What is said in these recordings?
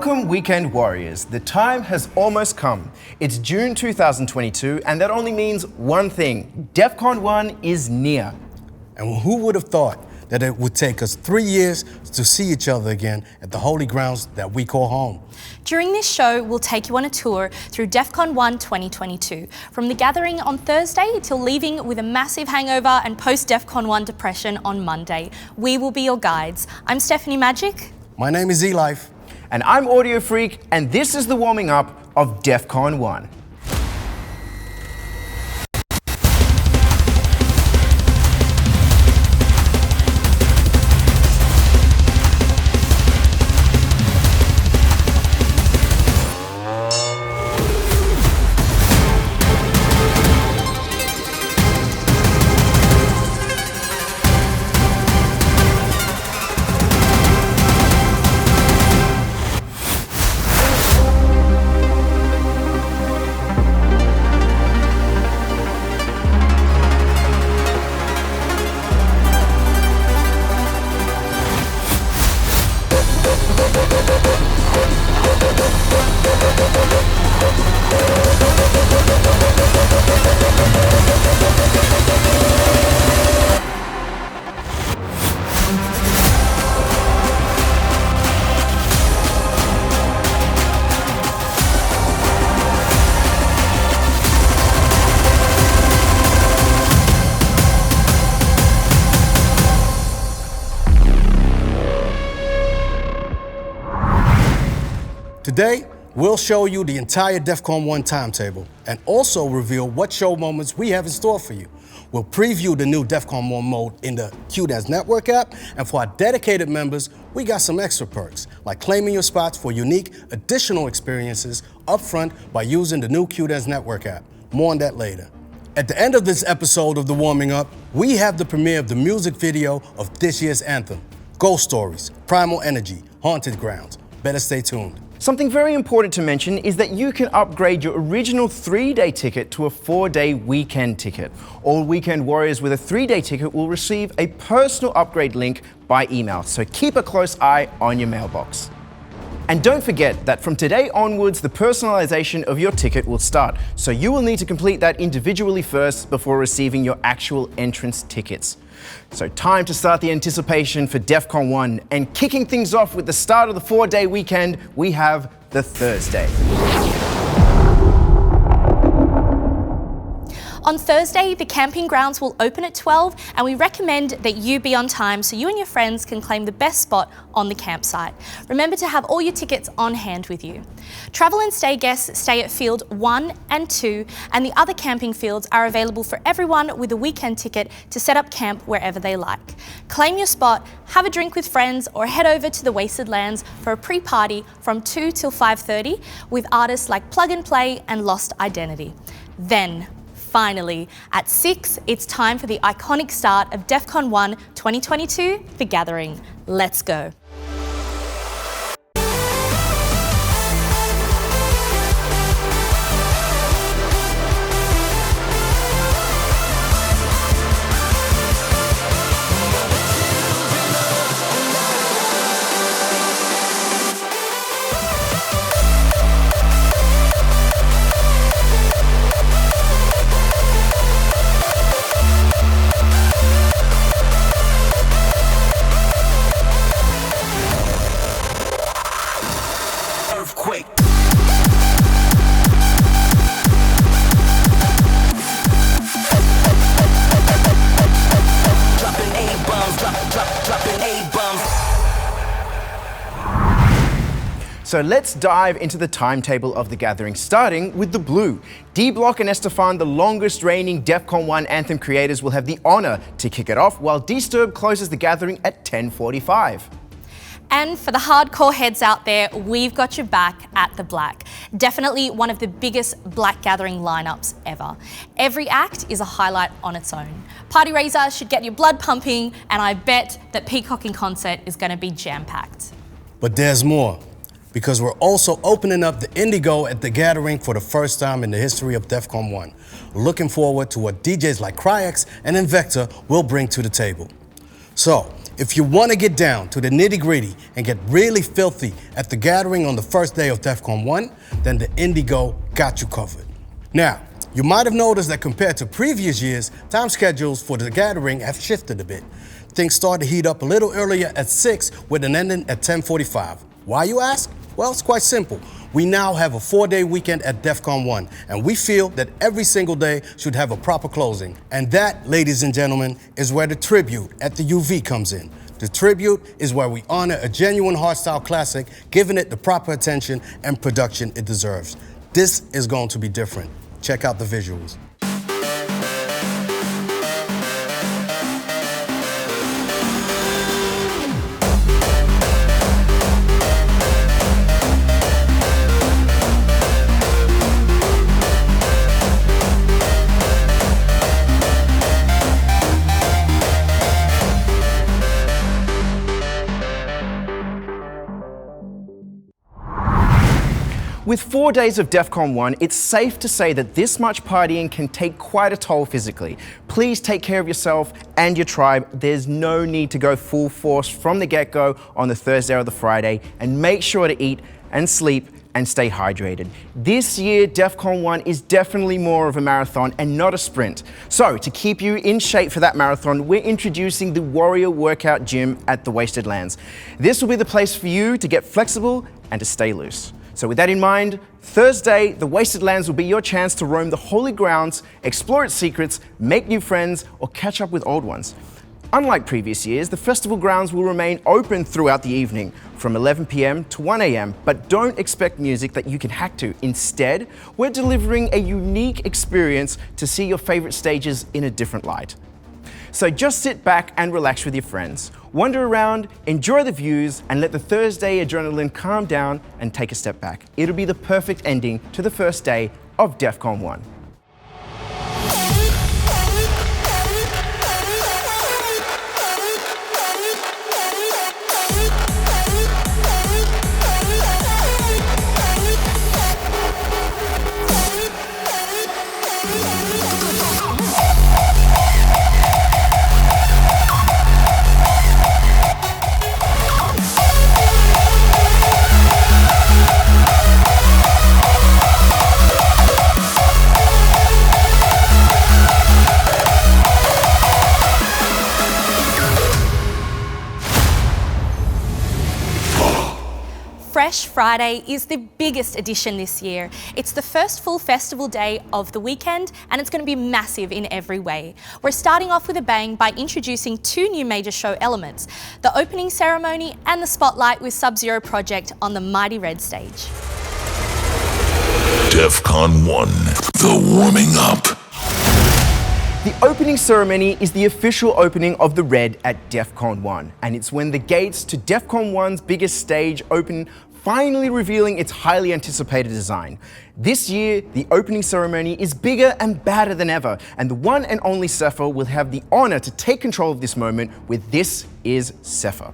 Welcome, weekend warriors. The time has almost come. It's June 2022, and that only means one thing. Defqon 1 is near. And who would have thought that it would take us 3 years to see each other again at the holy grounds that we call home? During this show, we'll take you on a tour through Defqon 1 2022, from the gathering on Thursday till leaving with a massive hangover and post-Defqon 1 depression on Monday. We will be your guides. I'm Stephanie Magic. My name is E-Life. And I'm Audiofreq, and this is the warming up of Defqon 1. Today, we'll show you the entire Defqon 1 timetable and also reveal what show moments we have in store for you. We'll preview the new Defqon 1 mode in the QDance Network app, and for our dedicated members, we got some extra perks, like claiming your spots for unique additional experiences upfront by using the new QDance Network app. More on that later. At the end of this episode of The Warming Up, we have the premiere of the music video of this year's anthem, Ghost Stories, Primal Energy, Haunted Grounds. Better stay tuned. Something very important to mention is that you can upgrade your original 3-day ticket to a 4-day weekend ticket. All weekend warriors with a 3-day ticket will receive a personal upgrade link by email, so keep a close eye on your mailbox. And don't forget that from today onwards, the personalization of your ticket will start, so you will need to complete that individually first before receiving your actual entrance tickets. So time to start the anticipation for Defqon 1, and kicking things off with the start of the 4-day weekend, we have the Thursday. On Thursday, the camping grounds will open at 12, and we recommend that you be on time so you and your friends can claim the best spot on the campsite. Remember to have all your tickets on hand with you. Travel and stay guests stay at field 1 and 2, and the other camping fields are available for everyone with a weekend ticket to set up camp wherever they like. Claim your spot, have a drink with friends, or head over to the Wasted Lands for a pre-party from 2 till 5:30 with artists like Plug and Play and Lost Identity. Then, finally, at 6, it's time for the iconic start of Defqon 1 2022, The Gathering. Let's go. So let's dive into the timetable of the gathering, starting with the blue. D-Block and Estefan, the longest reigning Defqon 1 anthem creators, will have the honor to kick it off, while Disturb closes the gathering at 10:45. And for the hardcore heads out there, we've got your back at the Black. Definitely one of the biggest Black gathering lineups ever. Every act is a highlight on its own. Party Raiser should get your blood pumping, and I bet that Peacock in concert is going to be jam-packed. But there's more, because we're also opening up the Indigo at the gathering for the first time in the history of Defqon 1. Looking forward to what DJs like Cryax and Invector will bring to the table. So, if you want to get down to the nitty-gritty and get really filthy at the gathering on the first day of Defqon 1, then the Indigo got you covered. Now, you might have noticed that compared to previous years, time schedules for the gathering have shifted a bit. Things start to heat up a little earlier at 6 with an ending at 10:45. Why, you ask? Well, it's quite simple. We now have a 4-day weekend at Defqon 1, and we feel that every single day should have a proper closing. And that, ladies and gentlemen, is where the tribute at the UV comes in. The tribute is where we honor a genuine hardstyle classic, giving it the proper attention and production it deserves. This is going to be different. Check out the visuals. With 4 days of Defqon 1, it's safe to say that this much partying can take quite a toll physically. Please take care of yourself and your tribe. There's no need to go full force from the get-go on the Thursday or the Friday, and make sure to eat and sleep and stay hydrated. This year, Defqon 1 is definitely more of a marathon and not a sprint. So, to keep you in shape for that marathon, we're introducing the Warrior Workout Gym at the Wasted Lands. This will be the place for you to get flexible and to stay loose. So with that in mind, Thursday, the Wasted Lands will be your chance to roam the holy grounds, explore its secrets, make new friends, or catch up with old ones. Unlike previous years, the festival grounds will remain open throughout the evening from 11 p.m. to 1 a.m., but don't expect music that you can hack to. Instead, we're delivering a unique experience to see your favorite stages in a different light. So just sit back and relax with your friends. Wander around, enjoy the views, and let the Thursday adrenaline calm down and take a step back. It'll be the perfect ending to the first day of Defqon 1. Fresh Friday is the biggest edition this year. It's the first full festival day of the weekend, and it's going to be massive in every way. We're starting off with a bang by introducing 2 new major show elements, the opening ceremony and the spotlight with Sub-Zero Project on the mighty red stage. Defqon 1 The Warming-up. The opening ceremony is the official opening of the Red at Defqon 1, and it's when the gates to Defqon 1's biggest stage open, finally revealing its highly anticipated design. This year, the opening ceremony is bigger and badder than ever, and the one and only Sepher will have the honor to take control of this moment with This Is Sepher.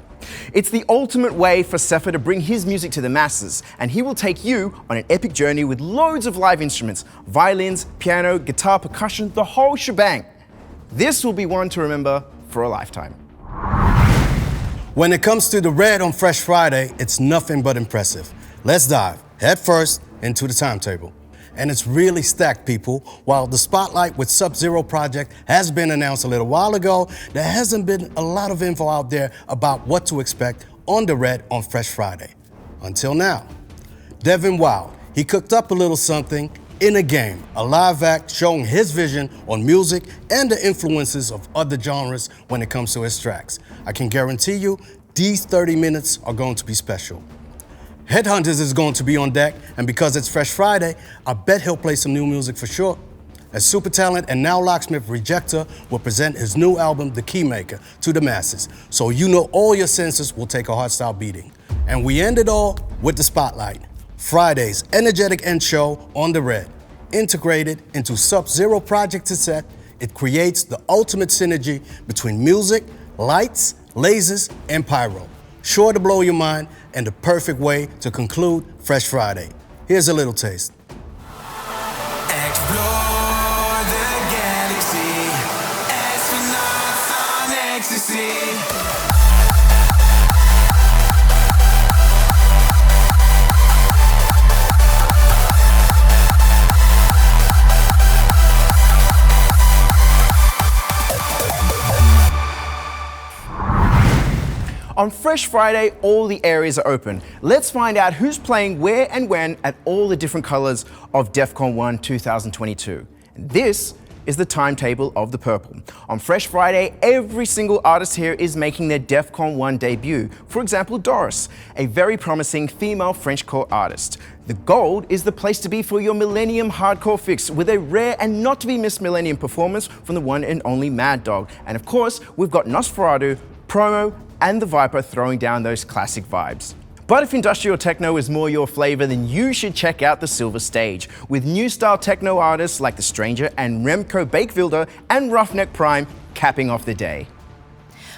It's the ultimate way for Sepher to bring his music to the masses, and he will take you on an epic journey with loads of live instruments, violins, piano, guitar, percussion, the whole shebang. This will be one to remember for a lifetime. When it comes to the Red on Fresh Friday, it's nothing but impressive. Let's dive head first into the timetable. And it's really stacked, people. While the spotlight with Sub-Zero Project has been announced a little while ago, there hasn't been a lot of info out there about what to expect on the Red on Fresh Friday. Until now. Devin Wild, he cooked up a little something in a game, a live act showing his vision on music and the influences of other genres when it comes to his tracks. I can guarantee you, these 30 minutes are going to be special. Headhunters is going to be on deck, and because it's Fresh Friday, I bet he'll play some new music for sure. As super talent and now locksmith Rejector will present his new album, The Keymaker, to the masses, so you know all your senses will take a hardstyle beating. And we end it all with the spotlight. Friday's energetic end show on the Red. Integrated into Sub-Zero Project set, it creates the ultimate synergy between music, lights, lasers, and pyro. Sure to blow your mind and the perfect way to conclude Fresh Friday. Here's a little taste. Explore the galaxy, astronauts on ecstasy. scene. On Fresh Friday, all the areas are open. Let's find out who's playing where and when at all the different colors of Defqon 1 2022. And this is the timetable of the purple. On Fresh Friday, every single artist here is making their Defqon 1 debut. For example, Doris, a very promising female Frenchcore artist. The gold is the place to be for your Millennium Hardcore fix with a rare and not to be missed Millennium performance from the one and only Mad Dog. And of course, we've got Nosferatu, Promo, and the Viper throwing down those classic vibes. But if industrial techno is more your flavor, then you should check out the Silver Stage, with new style techno artists like The Stranger and Remco Bakevilder and Roughneck Prime capping off the day.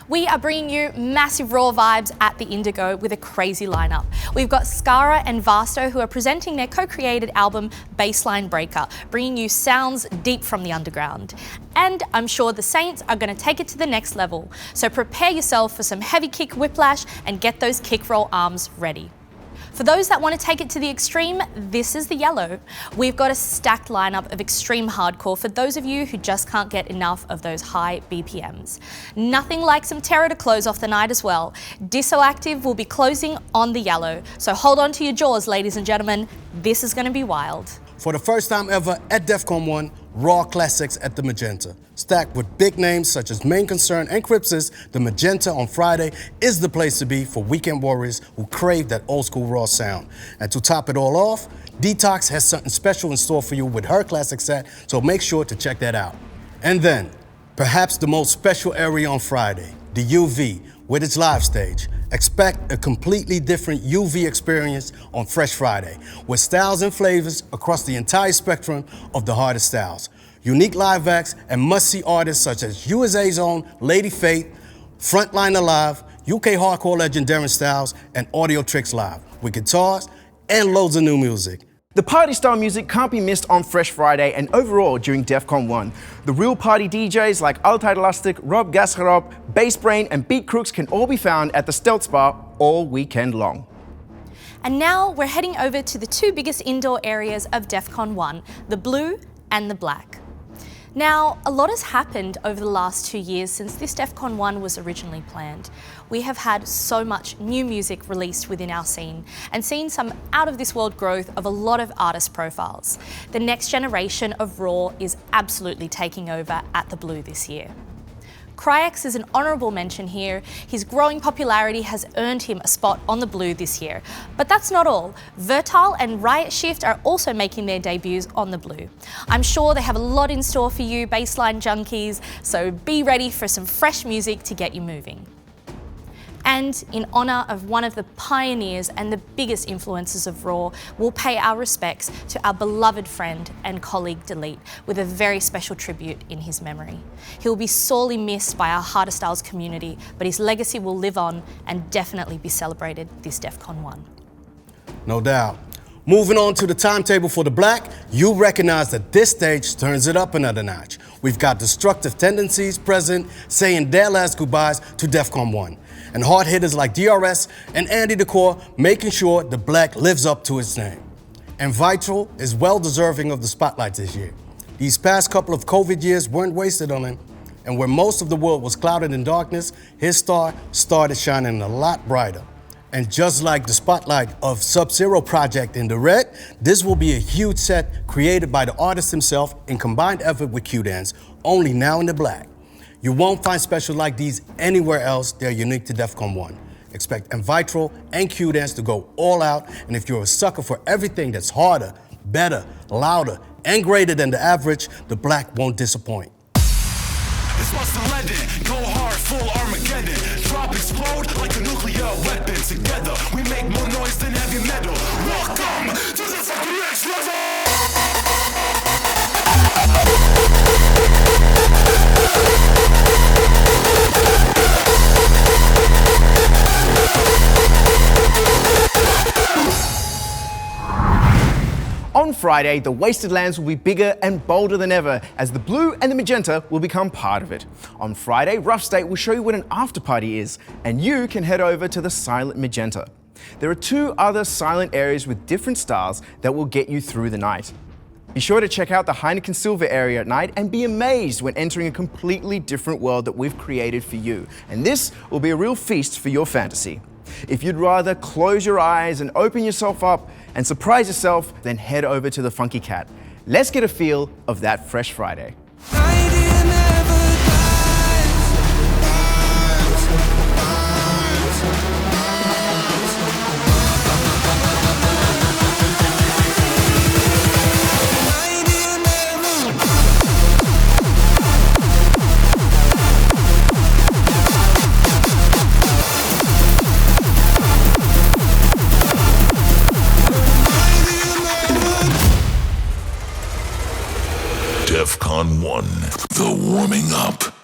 We are bringing you massive raw vibes at the Indigo with a crazy lineup. We've got Skara and Vasto who are presenting their co-created album Baseline Breaker, bringing you sounds deep from the underground. And I'm sure the Saints are going to take it to the next level. So prepare yourself for some heavy kick whiplash and get those kick roll arms ready. For those that want to take it to the extreme, this is the yellow. We've got a stacked lineup of extreme hardcore for those of you who just can't get enough of those high BPMs. Nothing like some terror to close off the night as well. Dissoactive will be closing on the yellow, so hold on to your jaws, ladies and gentlemen. This is going to be wild. For the first time ever at Defqon 1, raw classics at the Magenta. Stacked with big names such as Main Concern and Cripsis, the Magenta on Friday is the place to be for weekend warriors who crave that old school raw sound. And to top it all off, Detox has something special in store for you with her classic set, so make sure to check that out. And then, perhaps the most special area on Friday, the UV, with its live stage. Expect a completely different UV experience on Fresh Friday, with styles and flavors across the entire spectrum of the hardest styles. Unique live acts and must-see artists such as USA's own Lady Faith, Frontline Alive, UK hardcore legend Darren Styles, and Audiofreq Live, with guitars and loads of new music. The party style music can't be missed on Fresh Friday and overall during Defqon 1. The real party DJs like Altijd Elastic, Rob Gaskarop, Bassbrain and Beat Crooks can all be found at the Stealth Spa all weekend long. And now we're heading over to the two biggest indoor areas of Defqon 1, the blue and the black. Now, a lot has happened over the last 2 years since this Defqon 1 was originally planned. We have had so much new music released within our scene and seen some out-of-this-world growth of a lot of artist profiles. The next generation of Raw is absolutely taking over at the Blue this year. Cryax is an honourable mention here. His growing popularity has earned him a spot on the Blue this year. But that's not all. Vertile and Riot Shift are also making their debuts on the Blue. I'm sure they have a lot in store for you, baseline junkies, so be ready for some fresh music to get you moving. And in honour of one of the pioneers and the biggest influences of Raw, we'll pay our respects to our beloved friend and colleague Delete with a very special tribute in his memory. He'll be sorely missed by our Harder Styles community, but his legacy will live on and definitely be celebrated this Defqon 1. No doubt. Moving on to the timetable for the black, you recognize that this stage turns it up another notch. We've got destructive tendencies present, saying their last goodbyes to Defqon 1. And hard hitters like DRS and Andy Decor making sure the black lives up to its name. And Vital is well deserving of the spotlight this year. These past couple of COVID years weren't wasted on him, and where most of the world was clouded in darkness, his star started shining a lot brighter. And just like the spotlight of Sub-Zero project in the red, this will be a huge set created by the artist himself in combined effort with Q-Dance, only now in the black. You won't find specials like these anywhere else. They're unique to Defqon 1. Expect Vitro and Q-Dance to go all out, and if you're a sucker for everything that's harder, better, louder, and greater than the average, the black won't disappoint. This was the legend, go hard, full Armageddon. Drop, explode like a nuclear weapon. Together, we make more noise than heavy metal. Welcome to the fucking next level! On Friday, the Wasted Lands will be bigger and bolder than ever, as the blue and the magenta will become part of it. On Friday, Rough State will show you what an after party is, and you can head over to the silent magenta. There are 2 other silent areas with different styles that will get you through the night. Be sure to check out the Heineken Silver area at night and be amazed when entering a completely different world that we've created for you. And this will be a real feast for your fantasy. If you'd rather close your eyes and open yourself up and surprise yourself, then head over to the Funky Cat. Let's get a feel of that Fresh Friday. Defqon.1 The Warming-up.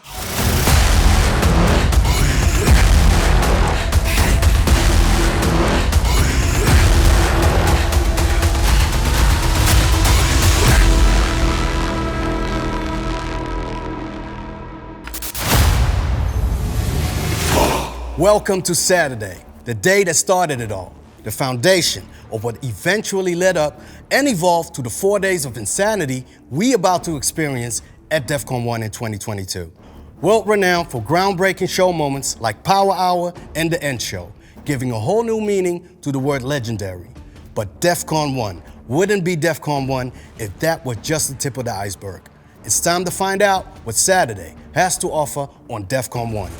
Welcome to Saturday, the day that started it all, the foundation of what eventually led up and evolved to the 4 days of insanity we about to experience at Defqon.1 in 2022. World-renowned for groundbreaking show moments like Power Hour and The End Show, giving a whole new meaning to the word legendary. But Defqon.1 wouldn't be Defqon.1 if that was just the tip of the iceberg. It's time to find out what Saturday has to offer on Defqon.1.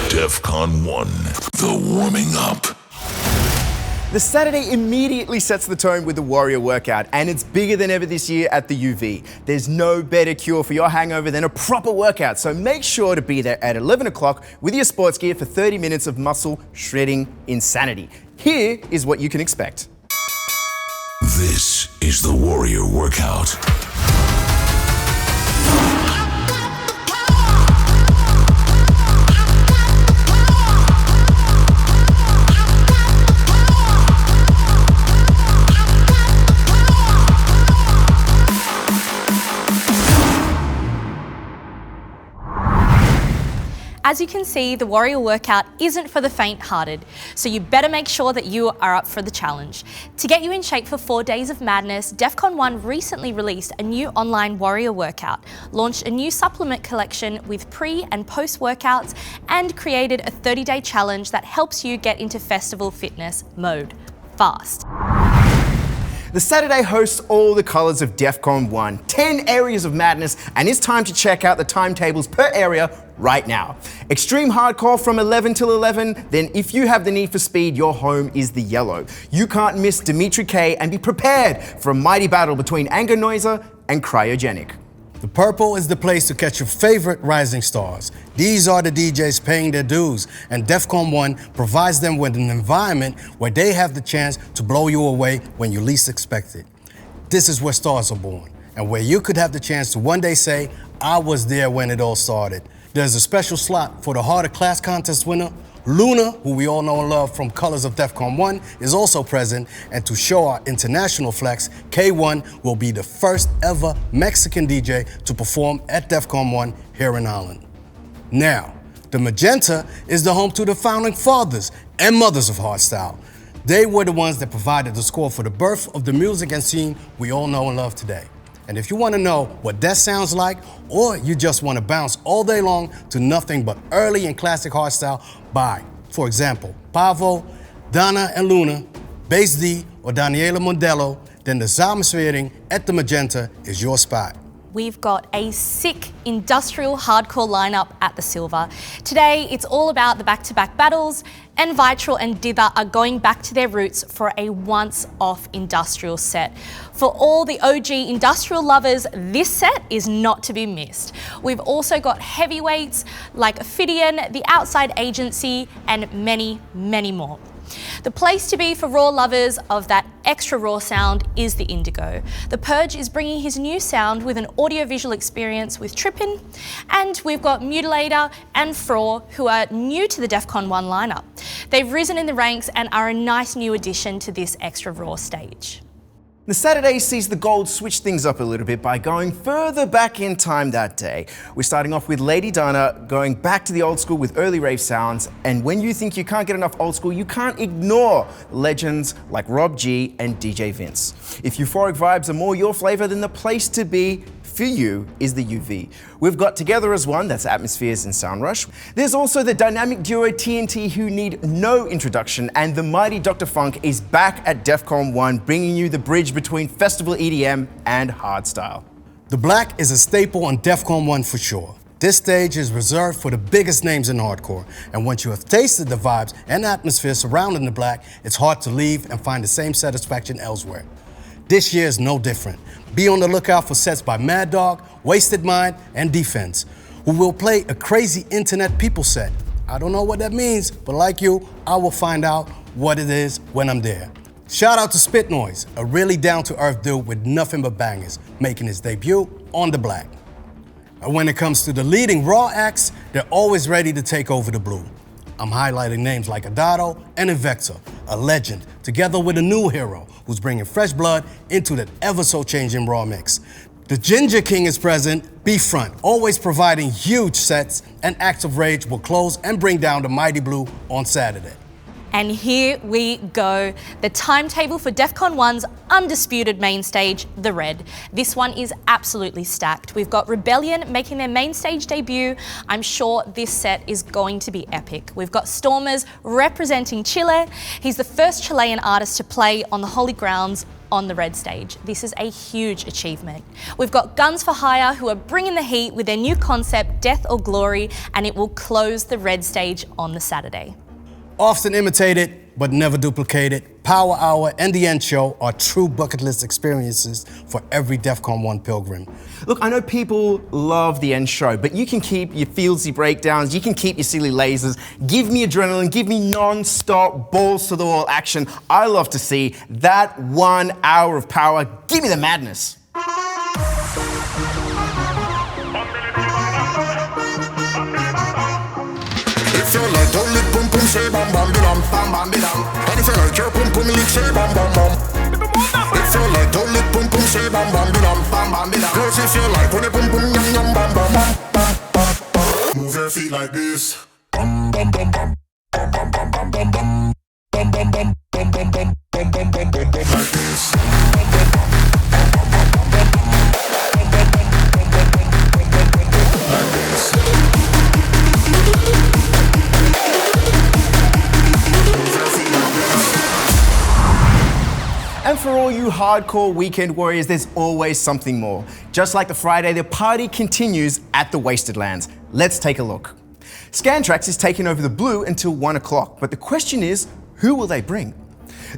Defqon.1 The Warming-up. The Saturday immediately sets the tone with the Warrior Workout, and it's bigger than ever this year at the UV. There's no better cure for your hangover than a proper workout, so make sure to be there at 11 o'clock with your sports gear for 30 minutes of muscle shredding insanity. Here is what you can expect. This is the Warrior Workout. As you can see, the Warrior Workout isn't for the faint-hearted, so you better make sure that you are up for the challenge. To get you in shape for 4 days of madness, Defqon.1 recently released a new online Warrior Workout, launched a new supplement collection with pre- and post-workouts, and created a 30-day challenge that helps you get into festival fitness mode fast. The Saturday hosts all the colours of Defqon.1, 10 areas of madness, and it's time to check out the timetables per area right now. Extreme hardcore from 11 till 11, then if you have the need for speed, your home is the yellow. You can't miss Dimitri K and be prepared for a mighty battle between Anger Noiser and Cryogenic. The purple is the place to catch your favorite rising stars. These are the DJs paying their dues, and Defqon.1 provides them with an environment where they have the chance to blow you away when you least expect it. This is where stars are born, and where you could have the chance to one day say, I was there when it all started. There's a special slot for the Heart of Class contest winner. Luna, who we all know and love from Colors of Defqon.1, is also present, and to show our international flex, K1 will be the first ever Mexican DJ to perform at Defqon.1 here in Ireland. Now, the magenta is the home to the founding fathers and mothers of hardstyle. They were the ones that provided the score for the birth of the music and scene we all know and love today. And if you want to know what that sounds like, or you just want to bounce all day long to nothing but early and classic hardstyle by, for example, Pavo, Donna and Luna, Bass D, or Daniela Mondello, then the Samenswering at the Magenta is your spot. We've got a sick industrial hardcore lineup at the Silver. Today, it's all about the back-to-back battles, and Vitral and Dither are going back to their roots for a once-off industrial set. For all the OG industrial lovers, this set is not to be missed. We've also got heavyweights like Ophidian, The Outside Agency, and many, many more. The place to be for raw lovers of that extra raw sound is the Indigo. The Purge is bringing his new sound with an audiovisual experience with Trippin', and we've got Mutilator and Fraw, who are new to the Defqon.1 lineup. They've risen in the ranks and are a nice new addition to this extra raw stage. The Saturday sees the Gold switch things up a little bit by going further back in time that day. We're starting off with Lady Dana, going back to the old school with early rave sounds, and when you think you can't get enough old school, you can't ignore legends like Rob G and DJ Vince. If euphoric vibes are more your flavor, then the place to be for you is the UV. We've got Together as One, that's Atmospheres and Sound Rush. There's also the dynamic duo TNT who need no introduction, and the mighty Dr. Funk is back at Defqon 1, bringing you the bridge between festival EDM and hardstyle. The Black is a staple on Defqon 1 for sure. This stage is reserved for the biggest names in hardcore, and once you have tasted the vibes and atmosphere surrounding the Black, it's hard to leave and find the same satisfaction elsewhere. This year is no different. Be on the lookout for sets by Mad Dog, Wasted Mind, and Defense, who will play a crazy internet people set. I don't know what that means, but like you, I will find out what it is when I'm there. Shout out to Spit Noise, a really down-to-earth dude with nothing but bangers, making his debut on the Black. And when it comes to the leading Raw acts, they're always ready to take over the blue. I'm highlighting names like Adado and Invector, a legend, together with a new hero who's bringing fresh blood into that ever-so-changing Raw mix. The Ginger King is present, B-Front, always providing huge sets, and Acts of Rage will close and bring down the Mighty Blue on Saturday. And here we go. The timetable for Defqon 1's undisputed main stage, The Red. This one is absolutely stacked. We've got Rebellion making their main stage debut. I'm sure this set is going to be epic. We've got Stormers representing Chile. He's the first Chilean artist to play on the Holy Grounds on the Red stage. This is a huge achievement. We've got Guns for Hire, who are bringing the heat with their new concept, Death or Glory, and it will close the Red stage on the Saturday. Often imitated, but never duplicated, Power Hour and The End Show are true bucket list experiences for every Defqon 1 pilgrim. Look, I know people love The End Show, but you can keep your fieldsy breakdowns, you can keep your silly lasers, give me adrenaline, give me non-stop balls to the wall action. I love to see that 1 hour of power. Give me the madness. If you like don't lick pum pum say bam bam bam bam bam bam. And if you like your pum pum lick say bam bam bam. If you like don't lick pum pum say bam bam bam bam bam bam. Girls if you like when you pum pum yum yum bam bam bam bam bam bam. Move your feet like this. Bam bam bam bam bam bam bam bam bam bam bam bam bam bam bam bam bam bam bam bam like this. And for all you hardcore weekend warriors, there's always something more. Just like the Friday, the party continues at the Wasted Lands. Let's take a look. Scantrax is taking over the blue until 1 o'clock, but the question is, who will they bring?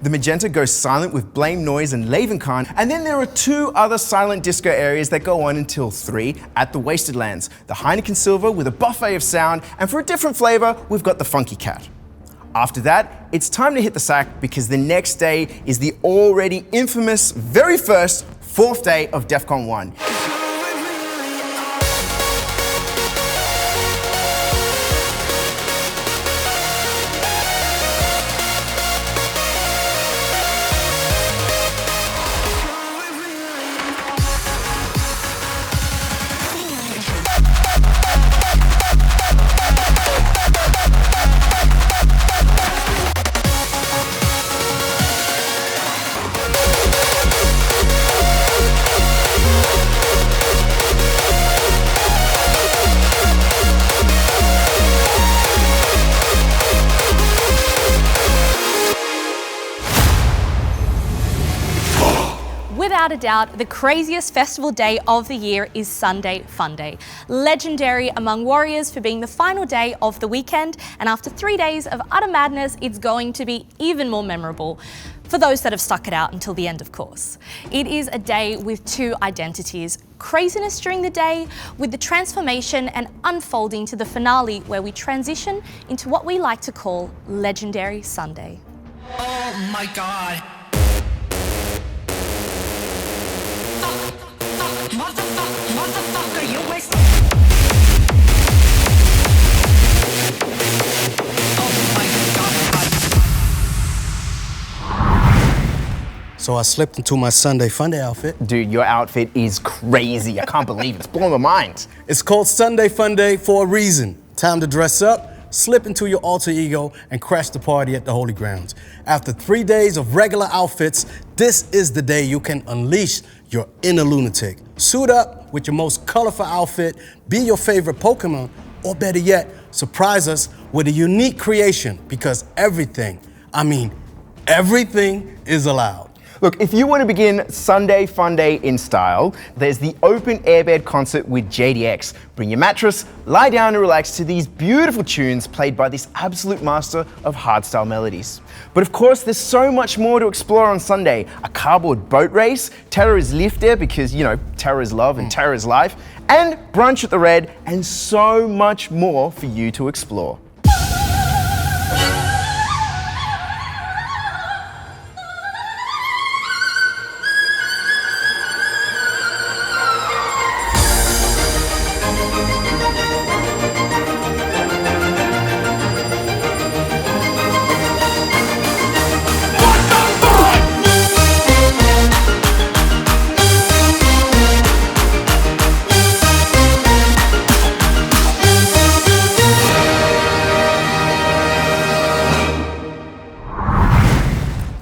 The magenta goes silent with Blame Noise and Lavenkhan, and then there are 2 other silent disco areas that go on until 3 at the Wasted Lands. The Heineken Silver with a buffet of sound, and for a different flavor, we've got the Funky Cat. After that, it's time to hit the sack because the next day is the already infamous very first 4th day of Defqon 1. Without a doubt, the craziest festival day of the year is Sunday Fun Day. Legendary among warriors for being the final day of the weekend, and after 3 days of utter madness, it's going to be even more memorable for those that have stuck it out until the end, of course. It is a day with 2 identities. Craziness during the day, with the transformation and unfolding to the finale where we transition into what we like to call Legendary Sunday. Oh my God. Motherfucker, you waste. Oh my God. So I slipped into my Sunday Funday outfit. Dude, your outfit is crazy. I can't believe it. It's blowing my mind. It's called Sunday Funday for a reason. Time to dress up, slip into your alter ego, and crash the party at the Holy Grounds. After 3 days of regular outfits, this is the day you can unleash your inner lunatic. Suit up with your most colorful outfit, be your favorite Pokemon, or better yet, surprise us with a unique creation, because everything, I mean everything, is allowed. Look, if you want to begin Sunday Funday in style, there's the open airbed concert with JDX. Bring your mattress, lie down and relax to these beautiful tunes played by this absolute master of hardstyle melodies. But of course, there's so much more to explore on Sunday. A cardboard boat race, terror is lifter because, you know, terror is love and terror is life, and brunch at the Red, and so much more for you to explore.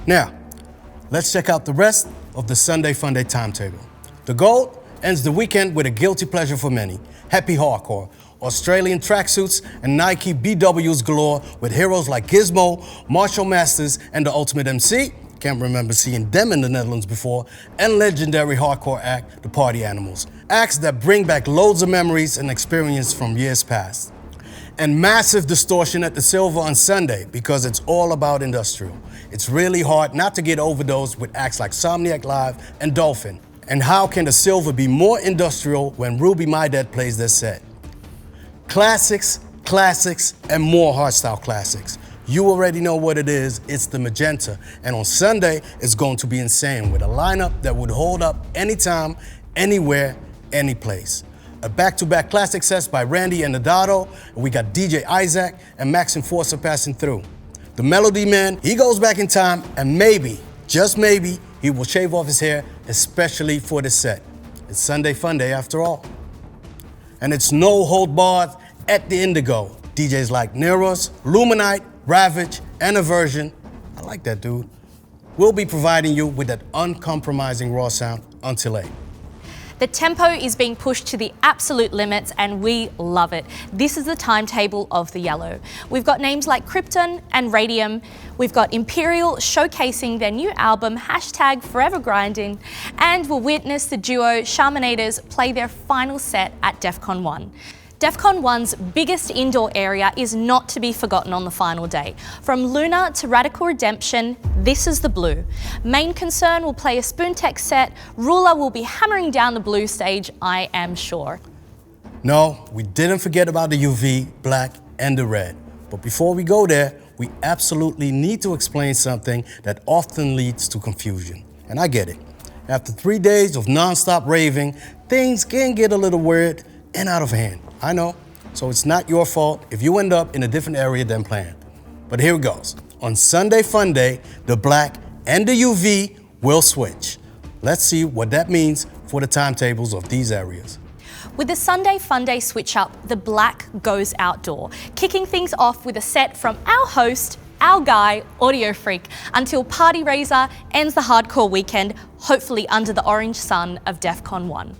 Now, let's check out the rest of the Sunday Funday timetable. The Gold ends the weekend with a guilty pleasure for many, Happy Hardcore, Australian tracksuits and Nike BWs galore with heroes like Gizmo, Martial Masters, and the Ultimate MC, can't remember seeing them in the Netherlands before, and legendary hardcore act, the Party Animals. Acts that bring back loads of memories and experience from years past. And massive distortion at the Silver on Sunday because it's all about industrial. It's really hard not to get overdosed with acts like Somniac Live and Dolphin. And how can the Silver be more industrial when Ruby My Dad plays their set? Classics, classics, and more hardstyle classics. You already know what it is, it's the Magenta. And on Sunday, it's going to be insane with a lineup that would hold up anytime, anywhere, any place. A back-to-back classic sets by Randy and Nadado, and we got DJ Isaac and Max Enforcer passing through. The Melody Man, he goes back in time, and maybe, just maybe, he will shave off his hair, especially for the set. It's Sunday Funday after all. And it's no hold barred at the Indigo. DJs like Neros, Luminite, Ravage, and Aversion, I like that dude, will be providing you with that uncompromising raw sound until 8. The tempo is being pushed to the absolute limits and we love it. This is the timetable of the Yellow. We've got names like Krypton and Radium. We've got Imperial showcasing their new album, #ForeverGrinding, and we'll witness the duo Shamanators play their final set at Defqon 1. Defqon 1's biggest indoor area is not to be forgotten on the final day. From Luna to Radical Redemption, this is the Blue. Main Concern will play a Spoontech set. Ruler will be hammering down the Blue stage, I am sure. No, we didn't forget about the UV, Black, and the Red. But before we go there, we absolutely need to explain something that often leads to confusion. And I get it. After 3 days of non-stop raving, things can get a little weird and out of hand. I know, so it's not your fault if you end up in a different area than planned. But here it goes. On Sunday Funday, the Black and the UV will switch. Let's see what that means for the timetables of these areas. With the Sunday Funday switch up, the Black goes outdoor, kicking things off with a set from our host, our guy, Audiofreq, until Party Raiser ends the hardcore weekend, hopefully under the orange sun of Defqon 1.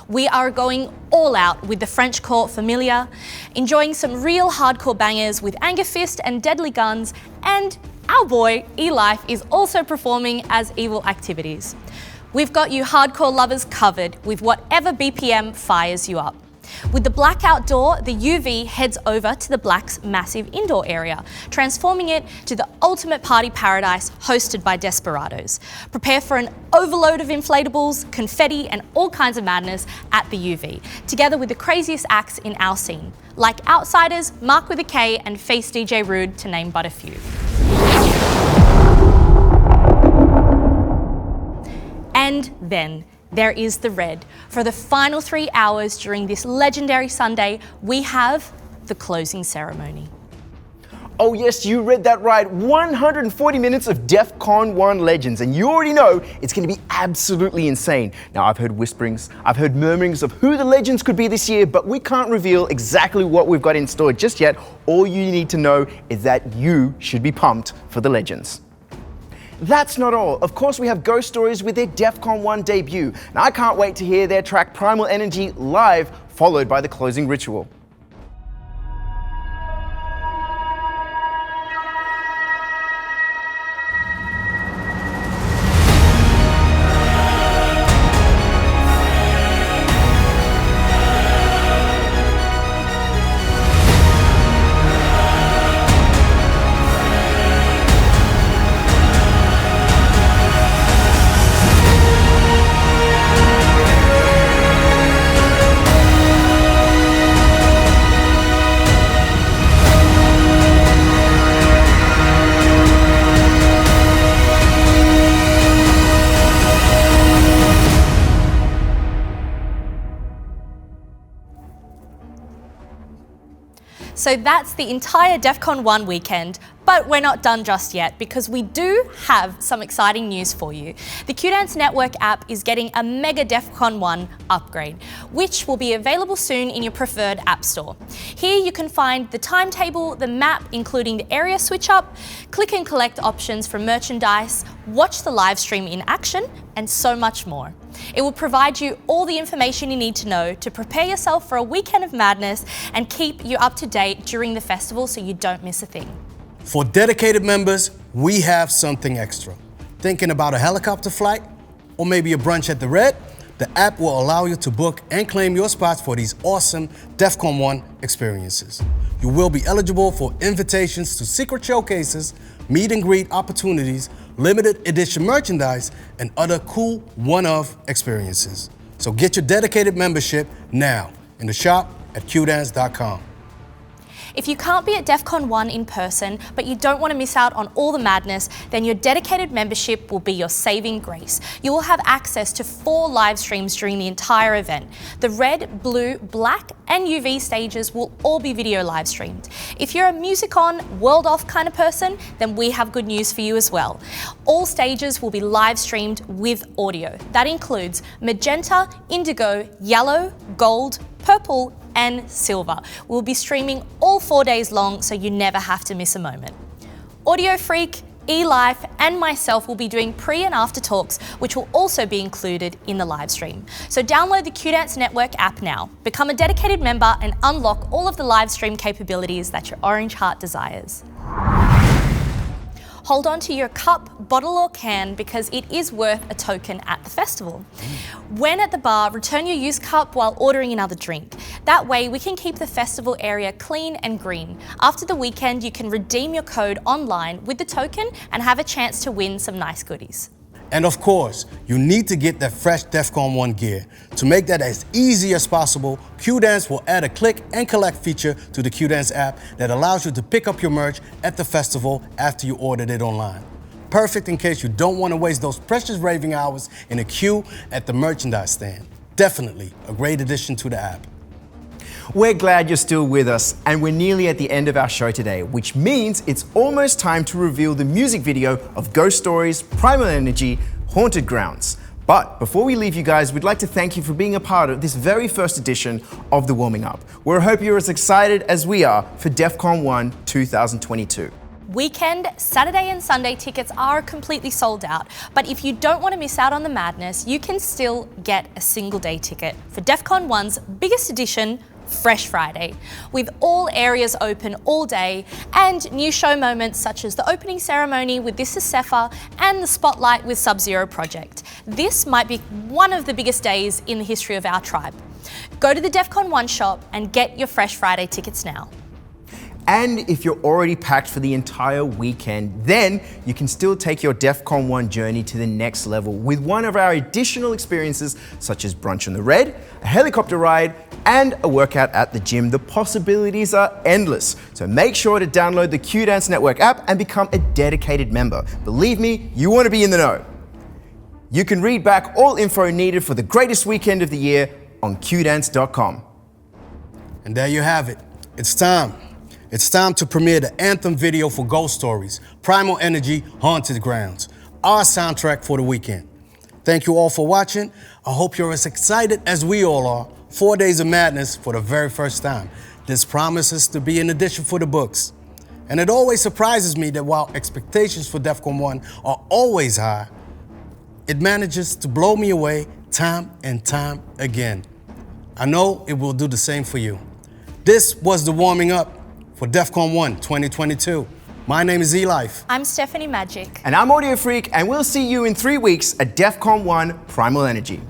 We are going all out with the French Court Familiar, enjoying some real hardcore bangers with Anger Fist and Deadly Guns, and our boy, E-Life, is also performing as Evil Activities. We've got you hardcore lovers covered with whatever BPM fires you up. With the Black outdoor, the UV heads over to the Black's massive indoor area, transforming it to the ultimate party paradise hosted by Desperados. Prepare for an overload of inflatables, confetti, and all kinds of madness at the UV, together with the craziest acts in our scene, like Outsiders, Mark with a K, and Face DJ Rude, to name but a few. And then, there is the Red. For the final 3 hours during this legendary Sunday, we have the closing ceremony. Oh yes, you read that right. 140 minutes of Defqon 1 Legends, and you already know it's going to be absolutely insane. Now, I've heard whisperings, I've heard murmurings of who the legends could be this year, but we can't reveal exactly what we've got in store just yet. All you need to know is that you should be pumped for the legends. That's not all. Of course, we have Ghost Stories with their Defqon 1 debut. Now, I can't wait to hear their track Primal Energy live, followed by the closing ritual. So that's the entire Defqon 1 weekend, but we're not done just yet because we do have some exciting news for you. The Q-Dance Network app is getting a mega Defqon 1 upgrade, which will be available soon in your preferred app store. Here you can find the timetable, the map including the area switch up, click and collect options for merchandise, watch the live stream in action, and so much more. It will provide you all the information you need to know to prepare yourself for a weekend of madness and keep you up to date during the festival so you don't miss a thing. For dedicated members, we have something extra. Thinking about a helicopter flight or maybe a brunch at the Red? The app will allow you to book and claim your spots for these awesome Defqon 1 experiences. You will be eligible for invitations to secret showcases, meet and greet opportunities, limited edition merchandise, and other cool one-of experiences. So get your dedicated membership now in the shop at qdance.com. If you can't be at Defqon 1 in person, but you don't want to miss out on all the madness, then your dedicated membership will be your saving grace. You will have access to 4 live streams during the entire event. The red, blue, black, and UV stages will all be video live streamed. If you're a music on, world off kind of person, then we have good news for you as well. All stages will be live streamed with audio. That includes magenta, indigo, yellow, gold, purple, and silver. We'll be streaming all 4 days long, so you never have to miss a moment. Audiofreq, eLife, and myself will be doing pre and after talks, which will also be included in the live stream. So download the Q-Dance Network app now, become a dedicated member, and unlock all of the live stream capabilities that your orange heart desires. Hold on to your cup, bottle or can because it is worth a token at the festival. When at the bar, return your used cup while ordering another drink. That way we can keep the festival area clean and green. After the weekend, you can redeem your code online with the token and have a chance to win some nice goodies. And of course, you need to get that fresh Defqon 1 gear. To make that as easy as possible, Q-Dance will add a click and collect feature to the Q-Dance app that allows you to pick up your merch at the festival after you ordered it online. Perfect in case you don't want to waste those precious raving hours in a queue at the merchandise stand. Definitely a great addition to the app. We're glad you're still with us, and we're nearly at the end of our show today, which means it's almost time to reveal the music video of Ghost Stories, Primal Energy, Haunted Grounds. But before we leave you guys, we'd like to thank you for being a part of this very first edition of The Warming-up. We hope you're as excited as we are for Defqon 1 2022. Weekend, Saturday and Sunday tickets are completely sold out, but if you don't want to miss out on the madness, you can still get a single day ticket for Defqon 1's biggest edition, Fresh Friday, with all areas open all day and new show moments such as the opening ceremony with This Is Sepha and the Spotlight with Sub-Zero Project. This might be one of the biggest days in the history of our tribe. Go to the Defqon 1 shop and get your Fresh Friday tickets now. And if you're already packed for the entire weekend, then you can still take your Defqon 1 journey to the next level with one of our additional experiences such as brunch on the Red, a helicopter ride, and a workout at the gym. The possibilities are endless. So make sure to download the Q-Dance Network app and become a dedicated member. Believe me, you want to be in the know. You can read back all info needed for the greatest weekend of the year on qdance.com. And there you have it. It's time. It's time to premiere the anthem video for Ghost Stories, Primal Energy, Haunted Grounds, our soundtrack for the weekend. Thank you all for watching. I hope you're as excited as we all are. 4 Days of Madness for the very first time. This promises to be an addition for the books. And it always surprises me that while expectations for Defqon 1 are always high, it manages to blow me away time and time again. I know it will do the same for you. This was the warming up for Defqon 1 2022. My name is E-Life. I'm Stephanie Magic. And I'm Audiofreq, and we'll see you in 3 weeks at Defqon.1 Primal Energy.